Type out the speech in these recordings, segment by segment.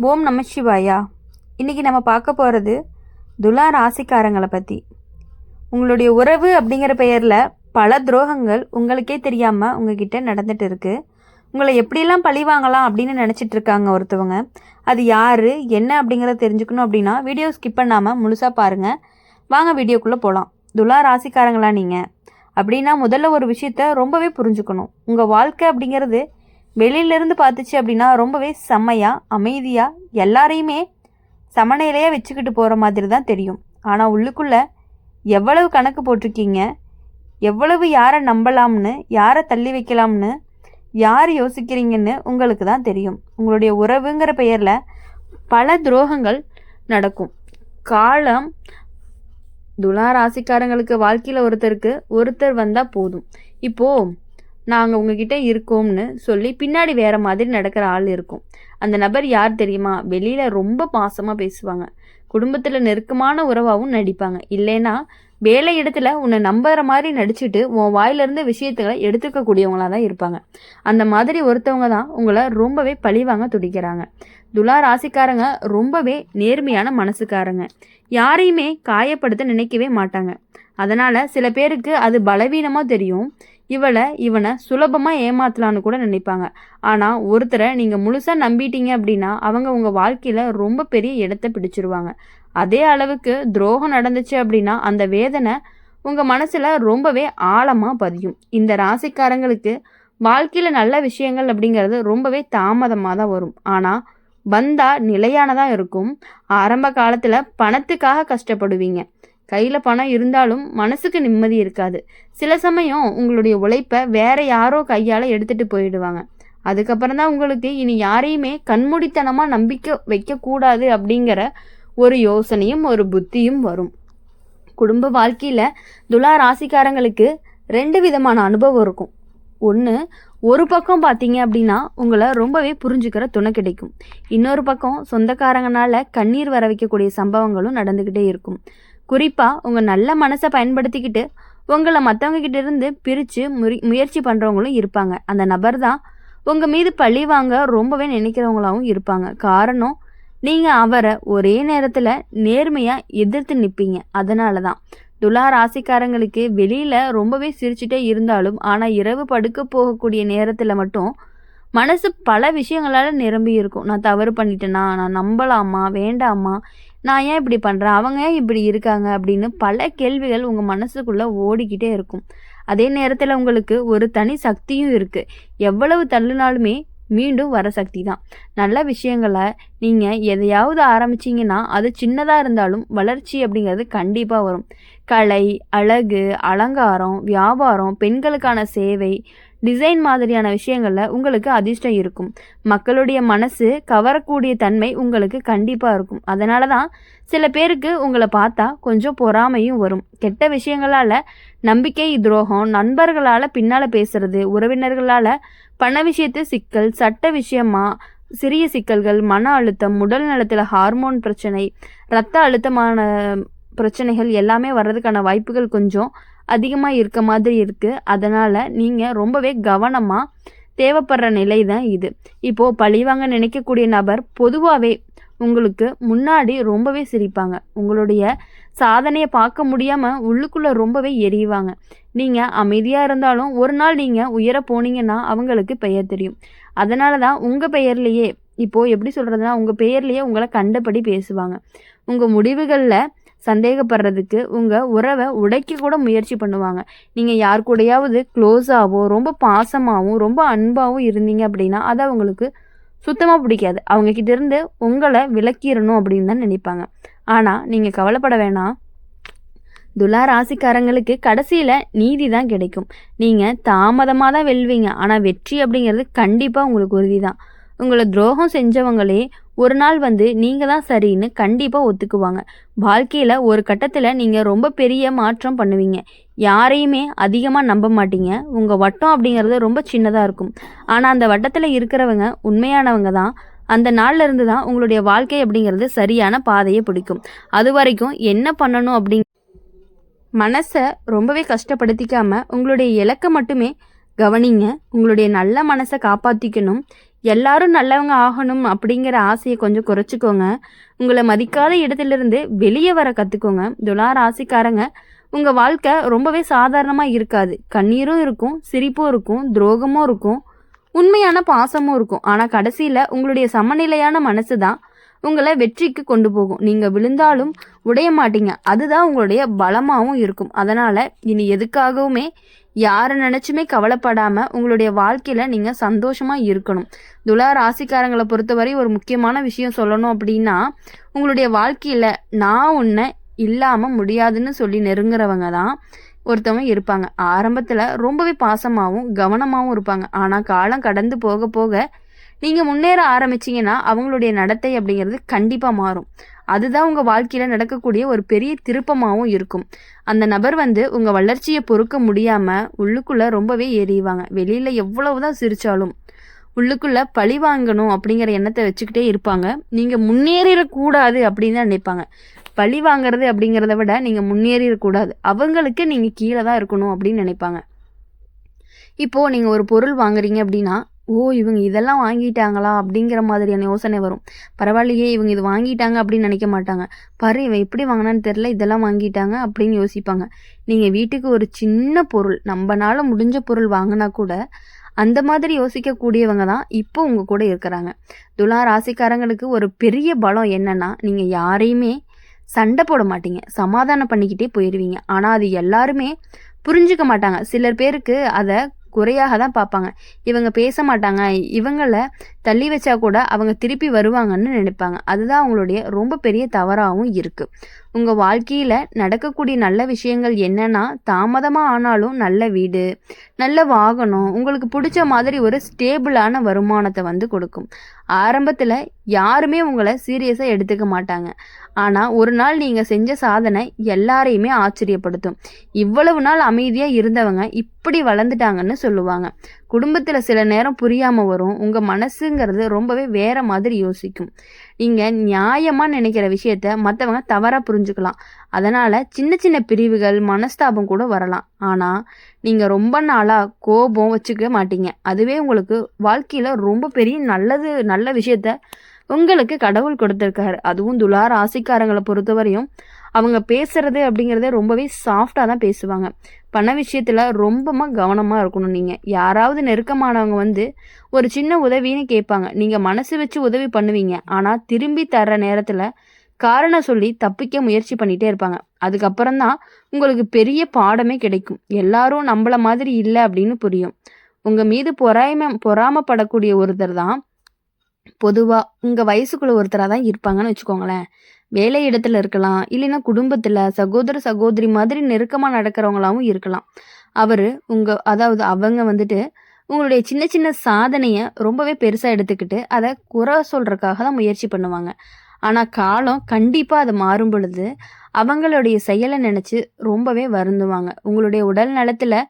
ஓம் நம சிவாயா. இன்றைக்கி நம்ம பார்க்க போகிறது துலா ராசிக்காரங்களை பற்றி. உங்களுடைய உறவு அப்படிங்கிற பெயரில் பல துரோகங்கள் உங்களுக்கே தெரியாமல் உங்ககிட்ட நடந்துட்டு இருக்குது. உங்களை எப்படியெல்லாம் பழி வாங்கலாம் அப்படின்னு நினச்சிட்டு இருக்காங்க ஒருத்தவங்க. அது யார் என்ன அப்படிங்கிறத தெரிஞ்சுக்கணும் அப்படின்னா வீடியோ ஸ்கிப் பண்ணாமல் முழுசாக பாருங்கள். வாங்க வீடியோக்குள்ளே போகலாம். துலா ராசிக்காரங்களா நீங்கள் அப்படின்னா முதல்ல ஒரு விஷயத்த ரொம்பவே புரிஞ்சுக்கணும். உங்கள் வாழ்க்கை அப்படிங்கிறது வெளியிலேருந்து பார்த்துச்சு அப்படின்னா ரொம்பவே செம்மையாக அமைதியாக எல்லாரையுமே சமநிலையாக வச்சுக்கிட்டு போகிற மாதிரி தான் தெரியும். ஆனால் உள்ளுக்குள்ளே எவ்வளவு கணக்கு போட்டிருக்கீங்க, எவ்வளவு யாரை நம்பலாம்னு, யாரை தள்ளி வைக்கலாம்னு, யார் யோசிக்கிறீங்கன்னு உங்களுக்கு தான் தெரியும். உங்களுடைய உறவுங்கிற பெயரில் பல துரோகங்கள் நடக்கும். காலம் துலா ராசிக்காரங்களுக்கு வாழ்க்கையில் ஒருத்தர் வந்தால் போதும். இப்போது நாங்கள் உங்ககிட்ட இருக்கோம்னு சொல்லி பின்னாடி வேறு மாதிரி நடக்கிற ஆள் இருக்கும். அந்த நபர் யார் தெரியுமா? வெளியில் ரொம்ப பாசமாக பேசுவாங்க, குடும்பத்தில் நெருக்கமான உறவாகவும் நடிப்பாங்க. இல்லைன்னா வேலை இடத்துல உன்னை நம்புற மாதிரி நடிச்சுட்டு உன் வாயிலிருந்து விஷயத்துகளை எடுத்துக்கக்கூடியவங்களாக தான் இருப்பாங்க. அந்த மாதிரி ஒருத்தவங்க தான் உங்களை ரொம்பவே பழிவாங்க துடிக்கிறாங்க. துலா ராசிக்காரங்க ரொம்பவே நேர்மையான மனசுக்காரங்க, யாரையுமே காயப்படுத்த நினைக்கவே மாட்டாங்க. அதனால் சில பேருக்கு அது பலவீனமாக தெரியும். இவனை சுலபமாக ஏமாத்தலான்னு கூட நினைப்பாங்க. ஆனால் ஒருத்தரை நீங்கள் முழுசாக நம்பிட்டீங்க அப்படின்னா அவங்க உங்கள் வாழ்க்கையில் ரொம்ப பெரிய இடத்த பிடிச்சிருவாங்க. அதே அளவுக்கு துரோகம் நடந்துச்சு அப்படின்னா அந்த வேதனை உங்கள் மனசில் ரொம்பவே ஆழமாக பதியும். இந்த ராசிக்காரங்களுக்கு வாழ்க்கையில் நல்ல விஷயங்கள் அப்படிங்கிறது ரொம்பவே தாமதமாக தான் வரும். ஆனால் வந்தால் நிலையானதாக இருக்கும். ஆரம்ப காலத்தில் பணத்துக்காக கஷ்டப்படுவீங்க. கையில் பணம் இருந்தாலும் மனசுக்கு நிம்மதி இருக்காது. சில சமயம் உங்களுடைய உழைப்பை வேற யாரோ கையால் எடுத்துகிட்டு போயிடுவாங்க. அதுக்கப்புறம் தான் உங்களுக்கு இனி யாரையுமே கண்மூடித்தனமாக நம்பிக்கை வைக்கக்கூடாது அப்படிங்கிற ஒரு யோசனையும் ஒரு புத்தியும் வரும். குடும்ப வாழ்க்கையில் துலா ராசிக்காரங்களுக்கு 2 விதமான அனுபவம் இருக்கும். ஒரு பக்கம் பார்த்தீங்க அப்படின்னா உங்களை ரொம்பவே புரிஞ்சுக்கிற துணை கிடைக்கும். இன்னொரு பக்கம் சொந்தக்காரங்கனால கண்ணீர் வர வைக்கக்கூடிய சம்பவங்களும் நடந்துக்கிட்டே இருக்கும். குறிப்பாக உங்கள் நல்ல மனசை பயன்படுத்திக்கிட்டு உங்களை மற்றவங்ககிட்ட இருந்து பிரித்து முயற்சி பண்ணுறவங்களும் இருப்பாங்க. அந்த நபர் தான் உங்கள் மீது பழி வாங்க ரொம்பவே நினைக்கிறவங்களாகவும் இருப்பாங்க. காரணம் நீங்கள் அவரை ஒரே நேரத்தில் நேர்மையாக எதிர்த்து நிற்பீங்க. அதனால தான் துலா ராசிக்காரங்களுக்கு வெளியில் ரொம்பவே சிரிச்சுட்டே இருந்தாலும் ஆனால் இரவு படுக்க போகக்கூடிய நேரத்தில் மட்டும் மனசு பல விஷயங்களால் நிரம்பி இருக்கும். நான் தவறு பண்ணிட்டேனா, நான் நம்பலாமா வேண்டாமா, நான் ஏன் இப்படி பண்ணுறேன், அவங்க ஏன் இப்படி இருக்காங்க அப்படின்னு பல கேள்விகள் உங்கள் மனசுக்குள்ளே ஓடிக்கிட்டே இருக்கும். அதே நேரத்தில் உங்களுக்கு ஒரு தனி சக்தியும் இருக்குது. எவ்வளவு தள்ளினாலுமே மீண்டும் வர சக்தி தான். நல்ல விஷயங்களை நீங்கள் எதையாவது ஆரம்பிச்சிங்கன்னா அது சின்னதாக இருந்தாலும் வளர்ச்சி அப்படிங்கிறது கண்டிப்பாக வரும். கலை, அழகு, அலங்காரம், வியாபாரம், பெண்களுக்கான சேவை, டிசைன் மாதிரியான விஷயங்களில் உங்களுக்கு அதிர்ஷ்டம் இருக்கும். மக்களுடைய மனசு கவரக்கூடிய தன்மை உங்களுக்கு கண்டிப்பாக இருக்கும். அதனால தான் சில பேருக்கு உங்களை பார்த்தா கொஞ்சம் பொறாமையும் வரும். கெட்ட விஷயங்களால் நம்பிக்கை துரோகம், நண்பர்களால் பின்னால் பேசுறது, உறவினர்களால் பண விஷயத்து சிக்கல், சட்ட விஷயமா சிறிய சிக்கல்கள், மன அழுத்தம், உடல் நலத்தில் ஹார்மோன் பிரச்சனை, இரத்த அழுத்தமான பிரச்சனைகள் எல்லாமே வர்றதுக்கான வாய்ப்புகள் கொஞ்சம் அதிகமாக இருக்க மாதிரி இருக்குது. அதனால் நீங்கள் ரொம்பவே கவனமாக தேவைப்படுற நிலை தான் இது. இப்போது பழிவாங்க நினைக்கக்கூடிய நபர் பொதுவாகவே உங்களுக்கு முன்னாடி ரொம்பவே சிரிப்பாங்க. உங்களுடைய சாதனையை பார்க்க முடியாமல் உள்ளுக்குள்ளே ரொம்பவே எரியுவாங்க. நீங்கள் அமைதியாக இருந்தாலும் ஒரு நாள் நீங்கள் உயர போனீங்கன்னா அவங்களுக்கு பெயர் தெரியும். அதனால தான் உங்கள் பெயர்லேயே இப்போது எப்படி சொல்கிறதுனா உங்கள் பெயர்லேயே உங்களை கண்டபடி பேசுவாங்க. உங்கள் முடிவுகளில் சந்தேகப்படுறதுக்கு உங்கள் உறவை உடைக்க கூட முயற்சி பண்ணுவாங்க. நீங்கள் யார் கூடையாவது க்ளோஸாகவோ ரொம்ப பாசமாகவும் ரொம்ப அன்பாகவும் இருந்தீங்க அப்படின்னா அது அவங்களுக்கு சுத்தமாக பிடிக்காது. அவங்கக்கிட்ட இருந்து உங்களை விலக்கிடணும் அப்படின்னு தான் நினைப்பாங்க. ஆனால் நீங்கள் கவலைப்பட வேணாம். துலா ராசிக்காரங்களுக்கு கடைசியில் நீதி தான் கிடைக்கும். நீங்கள் தாமதமாக தான் வெல்வீங்க, ஆனால் வெற்றி அப்படிங்கிறது கண்டிப்பாக உங்களுக்கு உறுதி தான். உங்களை துரோகம் செஞ்சவங்களே ஒரு நாள் வந்து நீங்கள் தான் சரின்னு கண்டிப்பாக ஒத்துக்குவாங்க. வாழ்க்கையில் ஒரு கட்டத்தில் நீங்கள் ரொம்ப பெரிய மாற்றம் பண்ணுவீங்க. யாரையுமே அதிகமாக நம்ப மாட்டீங்க. உங்கள் வட்டம் அப்படிங்கிறது ரொம்ப சின்னதாக இருக்கும். ஆனால் அந்த வட்டத்தில் இருக்கிறவங்க உண்மையானவங்க தான். அந்த நாளில் இருந்து தான் உங்களுடைய வாழ்க்கை அப்படிங்கிறது சரியான பாதையை பிடிக்கும். அது வரைக்கும் என்ன பண்ணணும் அப்படிங்க மனசை ரொம்பவே கஷ்டப்படுத்திக்காமல் உங்களுடைய இலக்கை மட்டுமே கவனிங்க. உங்களுடைய நல்ல மனசை காப்பாற்றிக்கணும். எல்லாரும் நல்லவங்க ஆகணும் அப்படிங்கிற ஆசையை கொஞ்சம் குறைச்சிக்கோங்க. உங்களை மதிக்காத இடத்துலேருந்து வெளியே வர கற்றுக்கோங்க. துலா ராசிக்காரங்க, உங்கள் வாழ்க்கை ரொம்பவே சாதாரணமாக இருக்காது. கண்ணீரும் இருக்கும், சிரிப்பும் இருக்கும், துரோகமும் இருக்கும், உண்மையான பாசமும் இருக்கும். ஆனால் கடைசியில் உங்களுடைய சமநிலையான மனசு தான் உங்களை வெற்றிக்கு கொண்டு போகும். நீங்கள் விழுந்தாலும் உடைய மாட்டீங்க. அதுதான் உங்களுடைய பலமாகவும் இருக்கும். அதனால் இனி எதுக்காகவுமே யாரை நினச்சுமே கவலைப்படாமல் உங்களுடைய வாழ்க்கையில் நீங்கள் சந்தோஷமாக இருக்கணும். துலா ராசிக்காரங்களை பொறுத்தவரை ஒரு முக்கியமான விஷயம் சொல்லணும் அப்படின்னா, உங்களுடைய வாழ்க்கையில் நான் உன்னை இல்லாமல் முடியாதுன்னு சொல்லி நெருங்குறவங்க தான் ஒருத்தவங்க இருப்பாங்க. ஆரம்பத்தில் ரொம்பவே பாசமாகவும் கவனமாகவும் இருப்பாங்க. ஆனால் காலம் கடந்து போக போக நீங்கள் முன்னேற ஆரம்பிச்சிங்கன்னா அவங்களுடைய நடத்தை அப்படிங்கிறது கண்டிப்பாக மாறும். அதுதான் உங்கள் வாழ்க்கையில் நடக்கக்கூடிய ஒரு பெரிய திருப்பமாகவும் இருக்கும். அந்த நபர் உங்கள் வளர்ச்சியை பொறுக்க முடியாமல் உள்ளுக்குள்ளே ரொம்பவே எரியுவாங்க. வெளியில் எவ்வளவுதான் சிரித்தாலும் உள்ளுக்குள்ளே பழி வாங்கணும் அப்படிங்கிற எண்ணத்தை வச்சுக்கிட்டே இருப்பாங்க. நீங்கள் முன்னேறிடக்கூடாது அப்படின்னு தான் நினைப்பாங்க. பழி வாங்கிறது அப்படிங்கிறத விட நீங்கள் முன்னேறிடக்கூடாது, அவங்களுக்கு நீங்கள் கீழே தான் இருக்கணும் அப்படின்னு நினைப்பாங்க. இப்போது நீங்கள் ஒரு பொருள் வாங்குறீங்க அப்படின்னா, இவங்க இதெல்லாம் வாங்கிட்டாங்களா அப்படிங்கிற மாதிரியான யோசனை வரும். பரவாயில்லையே, இவங்க இது வாங்கிட்டாங்க அப்படின்னு நினைக்க மாட்டாங்க. பாரு, இவன் எப்படி வாங்கினான்னு தெரில, இதெல்லாம் வாங்கிட்டாங்க அப்படின்னு யோசிப்பாங்க. நீங்கள் வீட்டுக்கு ஒரு சின்ன பொருள், நம்மனால முடிஞ்ச பொருள் வாங்கினா கூட அந்த மாதிரி யோசிக்கக்கூடியவங்க தான் இப்போ உங்கள் கூட இருக்கிறாங்க. துலா ராசிக்காரங்களுக்கு ஒரு பெரிய பலம் என்னன்னா, நீங்கள் யாரையுமே சண்டை போட மாட்டீங்க, சமாதானம் பண்ணிக்கிட்டே போயிடுவீங்க. ஆனால் அது எல்லாருமே புரிஞ்சுக்க மாட்டாங்க. சிலர் பேருக்கு அதை குறையாக தான் பார்ப்பாங்க. இவங்க பேச மாட்டாங்க, இவங்களை தள்ளி வச்சா கூட அவங்க திருப்பி வருவாங்கன்னு நினைப்பாங்க. அதுதான் அவங்களுடைய ரொம்ப பெரிய தவறாகவும் இருக்குது. உங்கள் வாழ்க்கையில் நடக்கக்கூடிய நல்ல விஷயங்கள் என்னென்னா, தாமதமாக ஆனாலும் நல்ல வீடு, நல்ல வாகனம், உங்களுக்கு பிடிச்ச மாதிரி ஒரு ஸ்டேபிளான வருமானத்தை கொடுக்கும். ஆரம்பத்தில் யாருமே உங்களை சீரியஸாக எடுத்துக்க மாட்டாங்க. ஆனால் ஒரு நாள் நீங்கள் செஞ்ச சாதனை எல்லாரையுமே ஆச்சரியப்படுத்தும். இவ்வளவு நாள் அமைதியாக இருந்தவங்க இப்படி வளர்ந்துட்டாங்கன்னு சொல்லுவாங்க. குடும்பத்தில் சில நேரம் புரியாமல் வரும். உங்கள் மனசுங்கிறது ரொம்பவே வேறு மாதிரி யோசிக்கும். நீங்கள் நியாயமாக நினைக்கிற விஷயத்த மற்றவங்க தவறாக புரிஞ்சுக்கலாம். அதனால் சின்ன சின்ன பிரிவுகள், மனஸ்தாபம் கூட வரலாம். ஆனால் நீங்கள் ரொம்ப நாளாக கோபம் வச்சுக்க மாட்டீங்க. அதுவே உங்களுக்கு வாழ்க்கையில் ரொம்ப பெரிய நல்ல விஷயத்த உங்களுக்கு கடவுள் கொடுத்துருக்காரு. அதுவும் துலா ராசிக்காரங்களை பொறுத்தவரையும் அவங்க பேசுறது அப்படிங்கிறதே ரொம்பவே சாஃப்டாக தான் பேசுவாங்க. பண விஷயத்தில் ரொம்ப கவனமாக இருக்கணும். நீங்கள் யாராவது நெருக்கமானவங்க ஒரு சின்ன உதவின்னு கேட்பாங்க. நீங்கள் மனசு வச்சு உதவி பண்ணுவீங்க. ஆனால் திரும்பி தர்ற நேரத்தில் காரணம் சொல்லி தப்பிக்க முயற்சி பண்ணிகிட்டே இருப்பாங்க. அதுக்கப்புறம் தான் உங்களுக்கு பெரிய பாடமே கிடைக்கும். எல்லாரும் நம்மள மாதிரி இல்லை அப்படின்னு புரியும். உங்கள் மீது பொறாமப்படக்கூடிய ஒருத்தர் தான் பொதுவாக உங்கள் வயசுக்குள்ள ஒருத்தராக தான் இருப்பாங்கன்னு வச்சுக்கோங்களேன். வேலை இடத்துல இருக்கலாம், இல்லைன்னா குடும்பத்தில் சகோதர சகோதரி மாதிரி நெருக்கமாக நடக்கிறவங்களாவும் இருக்கலாம். அவங்க உங்களுடைய சின்ன சின்ன சாதனையை ரொம்பவே பெருசாக எடுத்துக்கிட்டு அதை குறை சொல்கிறதுக்காக தான் முயற்சி பண்ணுவாங்க. ஆனால் காலம் கண்டிப்பாக அது மாறும் பொழுது அவங்களுடைய செயலை நினச்சி ரொம்பவே வருந்துவாங்க. உங்களுடைய உடல் நலத்தில்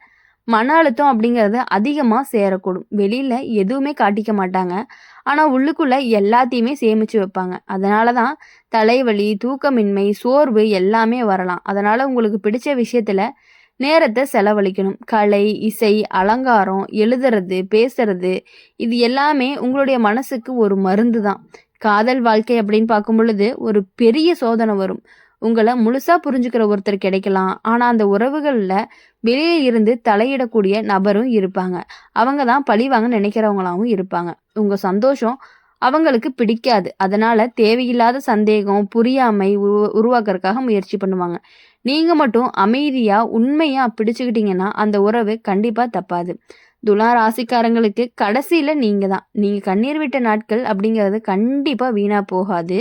மன அழுத்தம் அப்படிங்கிறது அதிகமாக சேரக்கூடும். வெளியில் எதுவுமே காட்டிக்க மாட்டாங்க. ஆனால் உள்ளுக்குள்ளே எல்லாத்தையுமே சேமித்து வைப்பாங்க. அதனால தான் தலைவலி, தூக்கமின்மை, சோர்வு எல்லாமே வரலாம். அதனால் உங்களுக்கு பிடிச்ச விஷயத்தில் நேரத்தை செலவழிக்கணும். கலை, இசை, அலங்காரம், எழுதுறது, பேசுறது, இது எல்லாமே உங்களுடைய மனசுக்கு ஒரு மருந்து தான். காதல் வாழ்க்கை அப்படின்னு பார்க்கும் பொழுது ஒரு பெரிய சோதனை வரும். உங்களை முழுசாக புரிஞ்சுக்கிற ஒருத்தர் கிடைக்கலாம். ஆனால் அந்த உறவுகளில் வெளியே இருந்து தலையிடக்கூடிய நபரும் இருப்பாங்க. அவங்க தான் பழிவாங்க நினைக்கிறவங்களாகவும் இருப்பாங்க. உங்கள் சந்தோஷம் அவங்களுக்கு பிடிக்காது. அதனால் தேவையில்லாத சந்தேகம், புரியாமை உருவாக்குறதுக்காக முயற்சி பண்ணுவாங்க. நீங்கள் மட்டும் அமைதியாக உண்மையாக பிடிச்சுக்கிட்டீங்கன்னா அந்த உறவு கண்டிப்பாக தப்பாது. துலா ராசிக்காரங்களுக்கு கடைசியில் நீங்கள் கண்ணீர் விட்ட நாட்கள் அப்படிங்கிறது கண்டிப்பாக வீணாக போகாது.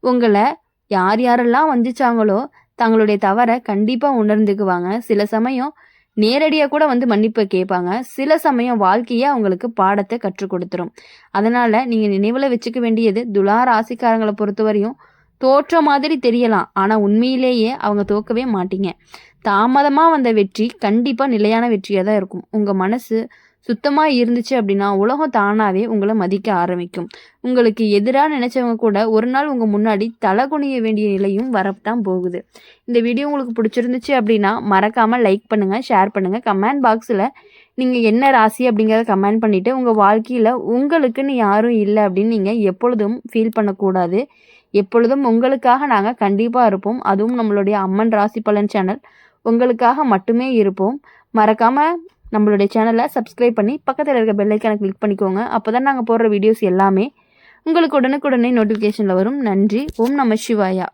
உங்களை யாரெல்லாம் வஞ்சிச்சாங்களோ தங்களுடைய தவறை கண்டிப்பாக உணர்ந்துக்குவாங்க. சில சமயம் நேரடியாக கூட மன்னிப்பு கேட்பாங்க. சில சமயம் வாழ்க்கையே அவங்களுக்கு பாடத்தை கற்றுக் கொடுத்துரும். அதனால் நீங்கள் நினைவில் வச்சுக்க வேண்டியது, துலா ராசிக்காரங்களை பொறுத்தவரையும் தோற்ற மாதிரி தெரியலாம், ஆனால் உண்மையிலேயே அவங்க தோக்கவே மாட்டீங்க. தாமதமாக வந்த வெற்றி கண்டிப்பாக நிலையான வெற்றியாக தான் இருக்கும். உங்கள் மனசு சுத்தமாக இருந்துச்சு அப்படின்னா உலகம் தானாகவே உங்களை மதிக்க ஆரம்பிக்கும். உங்களுக்கு எதிராக நினச்சவங்க கூட ஒரு நாள் உங்கள் முன்னாடி தலை குனிய வேண்டிய நிலையும் வரத்தான் போகுது. இந்த வீடியோ உங்களுக்கு பிடிச்சிருந்துச்சு அப்படின்னா மறக்காமல் லைக் பண்ணுங்கள், ஷேர் பண்ணுங்கள். கமெண்ட் பாக்ஸில் நீங்கள் என்ன ராசி அப்படிங்கிறத கமெண்ட் பண்ணிவிட்டு உங்கள் வாழ்க்கையில் உங்களுக்குன்னு யாரும் இல்லை அப்படின்னு நீங்கள் எப்பொழுதும் ஃபீல் பண்ணக்கூடாது. எப்பொழுதும் உங்களுக்காக நாங்கள் கண்டிப்பாக இருப்போம். அதுவும் நம்மளுடைய அம்மன் ராசி பலன் சேனல் உங்களுக்காக மட்டுமே இருப்போம். மறக்காமல் நம்மளுடைய சேனலை சப்ஸ்கிரைப் பண்ணி பக்கத்தில் இருக்க பெல் ஐக்கானை கிளிக் பண்ணிக்கோங்க. அப்போ தான் நாங்கள் போடுற வீடியோஸ் எல்லாமே உங்களுக்கு உடனுக்குடனே நோட்டிஃபிகேஷனில் வரும். நன்றி. ஓம் நம சிவாயா.